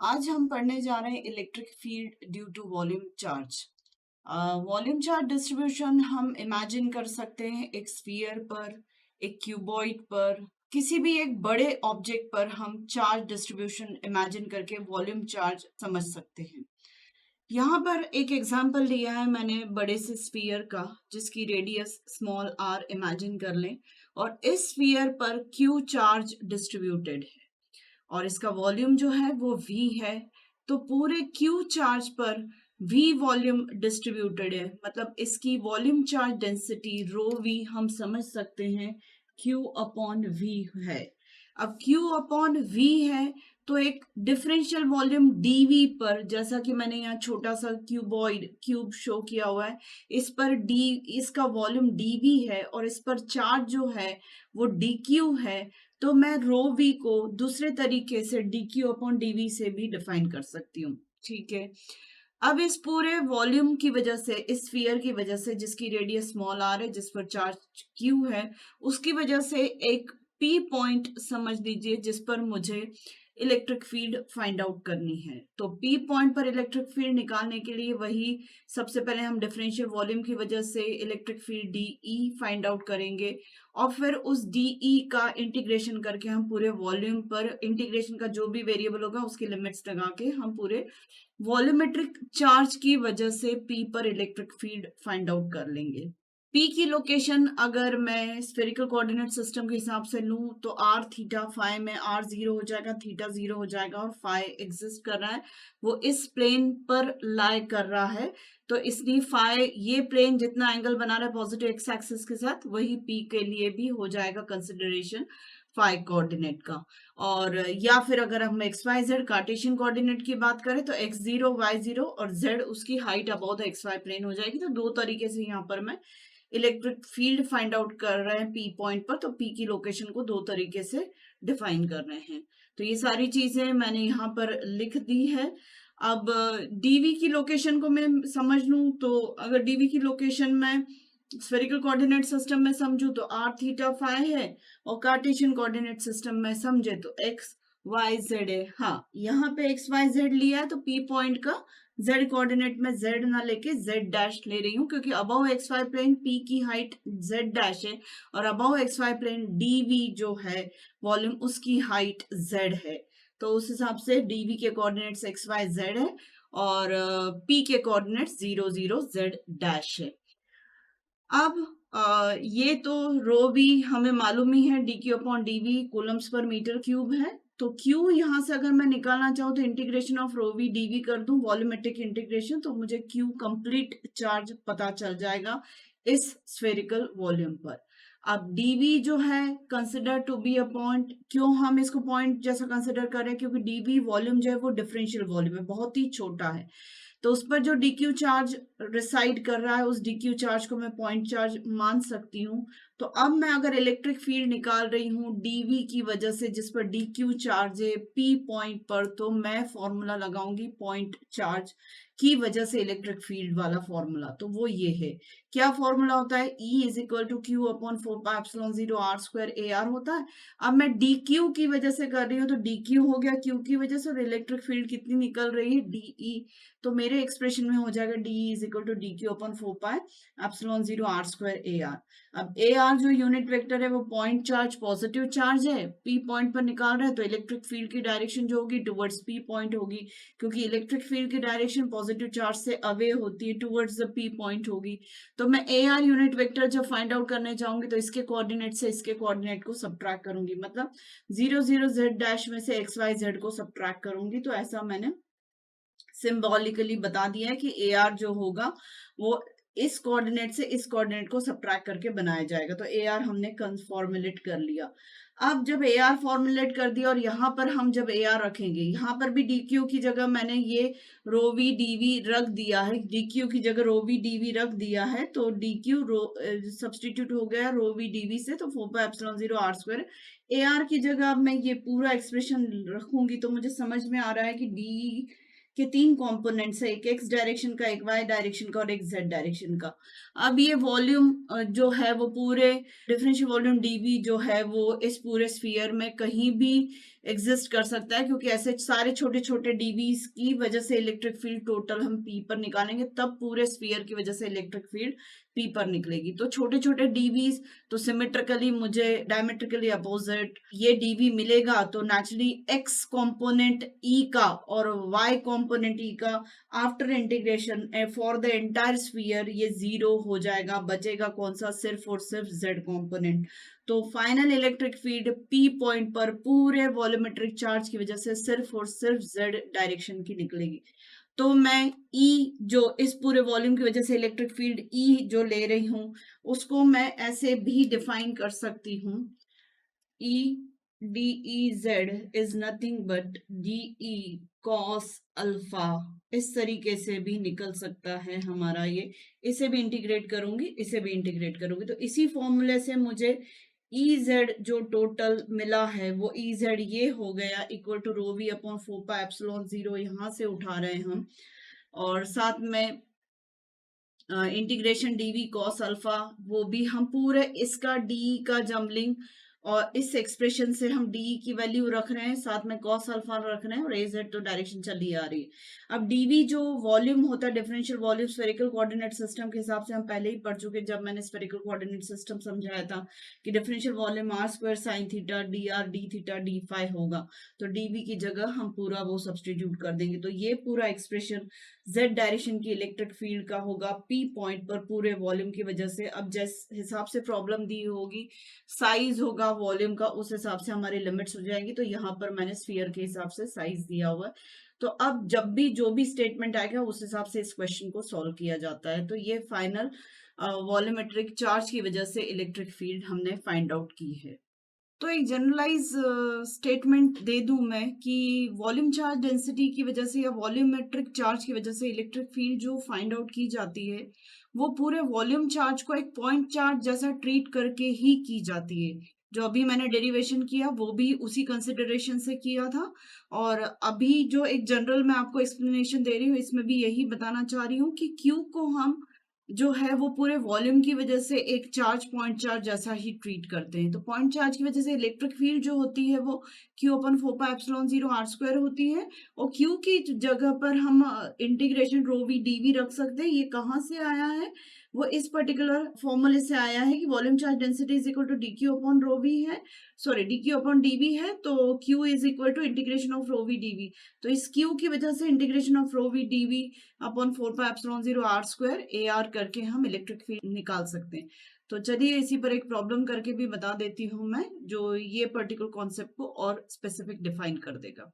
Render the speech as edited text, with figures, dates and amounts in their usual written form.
आज हम पढ़ने जा रहे हैं electric field due to volume charge. Volume charge distribution हम इमेजिन कर सकते हैं एक स्फीयर पर, एक क्यूबॉइड पर, किसी भी एक बड़े ऑब्जेक्ट पर हम चार्ज डिस्ट्रीब्यूशन इमेजिन करके वॉल्यूम चार्ज समझ सकते हैं। यहाँ पर एक एग्जांपल लिया है मैंने बड़े से स्फीयर का, जिसकी रेडियस स्मॉल आर इमेजिन कर लें और इस स्फीयर पर क्यू चार्ज डिस्ट्रीब्यूटेड है और इसका वॉल्यूम जो है वो V है। तो पूरे Q चार्ज पर V वॉल्यूम डिस्ट्रीब्यूटेड है, मतलब इसकी volume charge density rho V हम समझ सकते हैं Q अपॉन V है। अब Q अपॉन V है तो एक डिफरेंशियल वॉल्यूम dV पर, जैसा कि मैंने यहाँ छोटा सा क्यूब शो किया हुआ है, इस पर d इसका वॉल्यूम dV है और इस पर चार्ज जो है वो dQ है। तो मैं रो वी को दूसरे तरीके से dQ अपॉन dV से भी डिफाइन कर सकती हूँ। ठीक है, अब इस पूरे वॉल्यूम की वजह से, इस स्फीयर की वजह से जिसकी रेडियस स्मॉल आर है, जिस पर चार्ज Q है, उसकी वजह से एक P पॉइंट समझ लीजिए जिस पर मुझे इलेक्ट्रिक फील्ड फाइंड आउट करनी है। तो P पॉइंट पर इलेक्ट्रिक फील्ड निकालने के लिए वही सबसे पहले हम डिफरेंशियल वॉल्यूम की वजह से electric field DE find out करेंगे और फिर उस DE का इंटीग्रेशन करके हम पूरे वॉल्यूम पर, इंटीग्रेशन का जो भी वेरिएबल होगा उसकी लिमिट्स लगा के हम पूरे वॉल्यूमेट्रिक चार्ज की वजह से P पर इलेक्ट्रिक फील्ड फाइंड आउट कर लेंगे। P की लोकेशन अगर मैं स्फेरिकल कोऑर्डिनेट सिस्टम के हिसाब से लूं तो r थीटा फाई में r 0 हो जाएगा, थीटा 0 हो जाएगा और फाई एग्जिस्ट कर रहा है, वो इस प्लेन पर लाई कर रहा है। तो इसलिए फाई, ये प्लेन जितना एंगल बना रहा है पॉजिटिव एक्स एक्सिस के साथ, वही P के लिए भी हो जाएगा कंसिडरेशन फाई कोऑर्डिनेट का। और या फिर अगर हम x y z Cartesian coordinate की बात करें तो x0 y0 और z उसकी height about the x y plane हो जाएगी। तो दो तरीके से यहाँ पर मैं इलेक्ट्रिक फील्ड फाइंड आउट कर रहे हैं P पॉइंट पर, तो P की लोकेशन को दो तरीके से डिफाइन कर रहे हैं। तो ये सारी चीजें मैंने यहाँ पर लिख दी है। अब dv की लोकेशन को मैं समझ लूं, तो अगर dv की लोकेशन में स्फेरिकल कोऑर्डिनेट सिस्टम में समझू तो r थीटा फाई है और कार्टेशियन कोऑर्डिनेट सिस्टम में समझे तो x y z है। हाँ, यहाँ पे x y z लिया है तो P पॉइंट का z कोऑर्डिनेट में z ना लेके z डैश ले रही हूँ, क्योंकि above x y plane P की हाइट z डैश है और above x y plane dv जो है वॉल्यूम, उसकी हाइट z है। तो उस हिसाब से dv के कोऑर्डिनेट्स x y z है और P के कोऑर्डिनेट्स 0 0 z डैश है। अब ये तो रो भी हमें मालूम ही है, d q upon d v coulombs per metre cube है। तो Q यहाँ से अगर मैं निकालना चाहूँ तो integration of rho v d v कर दूं, वॉल्यूमेट्रिक इंटीग्रेशन, तो मुझे Q कंप्लीट चार्ज पता चल जाएगा इस स्फेरिकल वॉल्यूम पर। अब dv जो है consider to be a point. क्यों हम इसको पॉइंट जैसा कंसिडर कर रहे हैं? क्योंकि dv वॉल्यूम जो है वो डिफरेंशियल वॉल्यूम है, बहुत ही छोटा है। तो उस पर जो dq चार्ज रिसाइड कर रहा है, उस dq चार्ज को मैं पॉइंट चार्ज मान सकती हूँ। तो अब मैं अगर इलेक्ट्रिक फील्ड निकाल रही हूँ dv की वजह से, जिस पर dq चार्ज है p पॉइंट पर, तो मैं फॉर्मूला लगाऊंगी पॉइंट चार्ज की वजह से इलेक्ट्रिक फील्ड वाला फॉर्मूला। तो वो ये है, क्या फॉर्मूला होता है? E is equal to q upon 4πε0 r square a r होता है। अब मैं डी क्यू की वजह से कर रही हूँ तो डी क्यू हो गया क्यू की वजह से, और इलेक्ट्रिक फील्ड कितनी निकल रही है? डीई। तो मेरे एक्सप्रेशन में हो जाएगा d E is equal to d q upon 4πε0 r square a r. अब ए आर जो यूनिट वेक्टर है वो पॉइंट चार्ज, पॉजिटिव चार्ज है, पी पॉइंट पर निकाल रहे हैं, तो इलेक्ट्रिक फील्ड की डायरेक्शन जो होगी टुवर्ड्स पी पॉइंट होगी, क्योंकि इलेक्ट्रिक फील्ड की डायरेक्शन पॉजिटिव चार्ज से अवे होती है, टुवर्ड्स द पी पॉइंट होगी। तो मैं ए आर यूनिट वेक्टर जब फाइंड आउट करने जाऊंगी तो इसके कोऑर्डिनेट से इसके कोऑर्डिनेट को सब्ट्रैक्ट करूंगी, मतलब 0 0 z डैश में से एक्स वाई जेड को सब्ट्रैक्ट करूंगी। तो ऐसा मैंने सिंबॉलिकली बता दिया है कि ए आर जो होगा वो इस कोऑर्डिनेट से इस कोऑर्डिनेट को सब्ट्रैक्ट करके बनाया जाएगा। तो ए आर हमने फॉर्मुलेट कर लिया। अब जब ए आर फॉर्मुलेट कर दिया और यहाँ पर हम जब ए आर रखेंगे, यहाँ पर भी डी क्यू की जगह मैंने ये रो वी डी वी रख दिया है, डी क्यू की जगह रो वी डी वी रख दिया है, तो डी क्यू रो सब्सटीट्यूट हो गया रो वी डी वी से, तो 4πε0 r स्क्वायर। ए आर की जगह अब मैं ये पूरा एक्सप्रेशन रखूंगी तो मुझे समझ में आ रहा है कि डी के 3 कंपोनेंट्स है, एक एक्स डायरेक्शन का, एक वाई डायरेक्शन का और एक जेड डायरेक्शन का। अब ये वॉल्यूम जो है वो पूरे डिफरेंशियल वॉल्यूम डीवी जो है वो इस पूरे स्फीयर में कहीं भी एग्जिस्ट कर सकता है, क्योंकि ऐसे सारे छोटे छोटे डीवीज की वजह से इलेक्ट्रिक फील्ड टोटल हम पी पर निकालेंगे, तब पूरे स्फीयर की वजह से इलेक्ट्रिक फील्ड पी पर निकलेगी। तो छोटे छोटे डीवीज तो सिमेट्रिकली मुझे डायमेट्रिकली अपोजिट ये डीवी मिलेगा, तो नेचुरली एक्स कंपोनेंट ई का और वाई कंपोनेंट ई का after integration for the entire sphere ये 0 हो जाएगा, बचेगा कौन सा, सिर्फ और सिर्फ जेड कंपोनेंट। तो final electric field P point पर पूरे वॉल्यूमेट्रिक चार्ज की वजह से सिर्फ और सिर्फ जेड डायरेक्शन की निकलेगी। तो मैं E जो इस पूरे वॉल्यूम की वजह से इलेक्ट्रिक फील्ड E जो ले रही हूं उसको मैं ऐसे भी डिफाइन कर सकती हूँ, E D E Z is nothing but D E cos alpha. इस तरीके से भी निकल सकता है हमारा ये, इसे भी इंटीग्रेट करूंगी, इसे भी इंटीग्रेट करूंगी, तो इसी फॉर्मूले से मुझे ई जेड जो टोटल मिला है वो ई जेड ये हो गया equal to rho v upon 4πε0, यहां से उठा रहे हैं हम, और साथ में इंटीग्रेशन डीवी कॉस अल्फा, वो भी हम पूरे इसका डी का जमलिंग और इस एक्सप्रेशन से हम डी की वैल्यू रख रहे हैं, साथ में कॉस अल्फा रख रहे हैं, और ए जेड तो डायरेक्शन चली आ रही है। अब डीवी जो वॉल्यूम होता है differential volume spherical coordinate system के हिसाब से हम पहले ही पढ़ चुके, जब मैंने स्फेरिकल कोऑर्डिनेट सिस्टम समझाया था कि differential volume r square sine theta d r d theta d phi होगा, तो डीवी की जगह हम पूरा वो सब्सटीट्यूट कर देंगे, तो ये पूरा एक्सप्रेशन जेड डायरेक्शन की इलेक्ट्रिक फील्ड का होगा पी पॉइंट पर पूरे वॉल्यूम की वजह से। अब जिस हिसाब से प्रॉब्लम दी होगी, साइज होगा वॉल्यूम का, उस हिसाब से हमारी लिमिट्स हो जाएंगी, तो यहाँ पर मैंने स्फीयर के हिसाब से साइज दिया हुआ है। तो अब जब भी जो भी स्टेटमेंट आएगा उस हिसाब से इस क्वेश्चन को सॉल्व किया जाता है। तो ये फाइनल वॉल्यूमेट्रिक चार्ज की वजह से इलेक्ट्रिक फील्ड हमने फाइंड आउट की है। तो एक जनरलाइज स्टेटमेंट दे दूं मैं कि वॉल्यूम चार्ज डेंसिटी की वजह से या वॉल्यूमेट्रिक चार्ज की वजह से इलेक्ट्रिक फील्ड जो फाइंड आउट की जाती है वो पूरे वॉल्यूम चार्ज को एक पॉइंट चार्ज जैसा ट्रीट करके ही की जाती है। जो अभी मैंने डेरिवेशन किया वो भी उसी कंसिडरेशन से किया था, और अभी जो एक जनरल मैं आपको एक्सप्लेनेशन दे रही हूँ इसमें भी यही बताना चाह रही हूँ कि क्यू को हम जो है वो पूरे वॉल्यूम की वजह से एक चार्ज पॉइंट चार्ज जैसा ही ट्रीट करते हैं। तो पॉइंट चार्ज की वजह से इलेक्ट्रिक फील्ड जो होती है वो Q अपन 4πε0 r स्क्वायर होती है, और Q की जगह पर हम integration rho v d v रख सकते हैं। ये कहाँ से आया है, वो इस पर्टिकुलर फॉर्मूले से आया है कि volume charge density is equal to d q upon rho v है, sorry d q upon d v है, तो Q is equal to integration of rho v d v. तो इस Q की वजह से integration of rho v d v upon 4πε0 r square a r करके हम इलेक्ट्रिक फील्ड निकाल सकते हैं। तो चलिए इसी पर एक प्रॉब्लम करके भी बता देती हूँ मैं, जो ये पर्टिकुलर कॉन्सेप्ट को और स्पेसिफिक डिफाइन कर देगा।